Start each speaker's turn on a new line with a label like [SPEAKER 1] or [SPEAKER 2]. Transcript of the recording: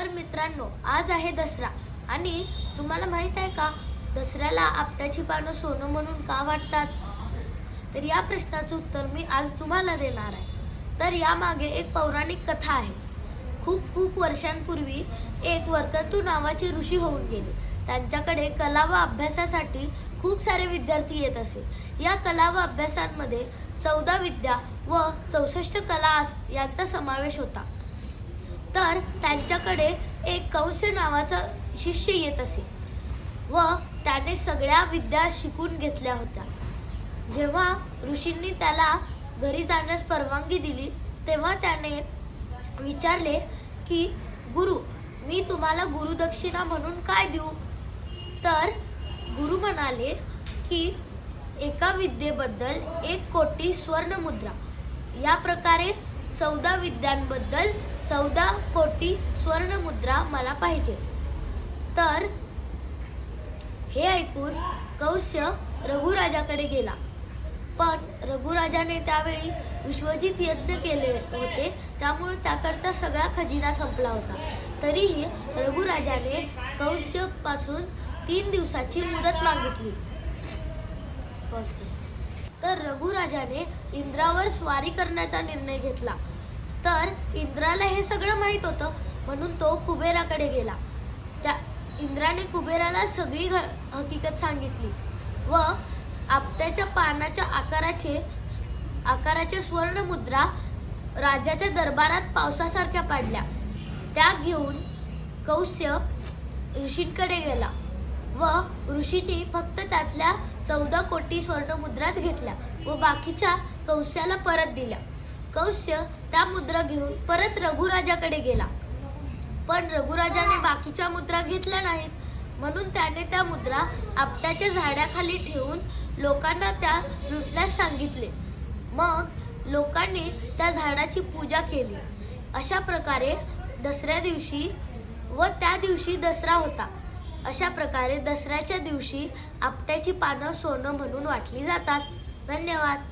[SPEAKER 1] तर मित्रांनो, आज आहे दसरा आणि तुम्हाला माहित आहे का, दसऱ्याला आपट्याची पानं सोनं म्हणून का वाटतात? तर या प्रश्नाचं उत्तर मी आज तुम्हाला देणार आहे. तर यामागे एक पौराणिक कथा आहे. खूप खूप वर्षांपूर्वी एक वर्तंतू नावाचे ऋषी होऊन गेले. त्यांच्याकडे कला व अभ्यासासाठी खूप सारे विद्यार्थी येत असे. या कला व अभ्यासांमध्ये 14 विद्या व 64 कला यांचा समावेश होता. तर त्यांच्याकडे एक कंस नावाचा शिष्य येत असे व त्याने सगळ्या विद्या शिकून घेतल्या होत्या. जेव्हा ऋषींनी त्याला घरी जाण्यास परवानगी दिली तेव्हा त्याने विचारले की, गुरु, मी तुम्हाला गुरुदक्षिणा म्हणून काय देऊ? तर गुरु म्हणाले की, एका विद्येबद्दल 1 कोटी स्वर्ण मुद्रा. या प्रकारे 14 विद्यांबद्दल 14 कोटी स्वर्ण मुद्रा मला पाहिजे. तर हे ऐकून कंस रघुराजाकडे गेला. पण रघुराजाने त्यावेळी विश्वजित यज्ञ केले होते, त्यामुळे त्याकडचा सगळा खजिना संपला होता. तरीही रघुराजाने कंस पासून 3 दिवसाची मुदत मागितली. तर रघुराजाने इंद्रावर स्वारी करण्याचा निर्णय घेतला. तर इंद्राला हे सगळं माहित होतं, म्हणून तो कुबेराकडे गेला. त्या इंद्राने कुबेराला सगळी हकीकत सांगितली व आपट्याच्या पानाच्या आकाराच्या स्वर्ण मुद्रा राजाच्या दरबारात पावसासारख्या पाडल्या. त्या घेऊन कंस ऋषींकडे गेला व ऋषींनी फक्त त्यातल्या 14 कोटी स्वर्ण मुद्राच घेतल्या व बाकीच्या कंसाला परत दिल्या. कंस त्या मुद्रा घेऊन परत रघुराजाकडे गेला. पण रघुराजाने बाकीच्या मुद्रा घेतल्या नाहीत, म्हणून त्याने त्या मुद्रा आपट्याच्या झाडाखाली ठेवून लोकांना त्या लुटण्यास सांगितले. मग लोकांनी त्या झाडाची पूजा केली. अशा प्रकारे दसऱ्या दिवशी व त्या दिवशी दसरा होता. अशा प्रकारे दसऱ्याच्या दिवशी आपट्याची पानं सोनं म्हणून वाटली जातात. धन्यवाद.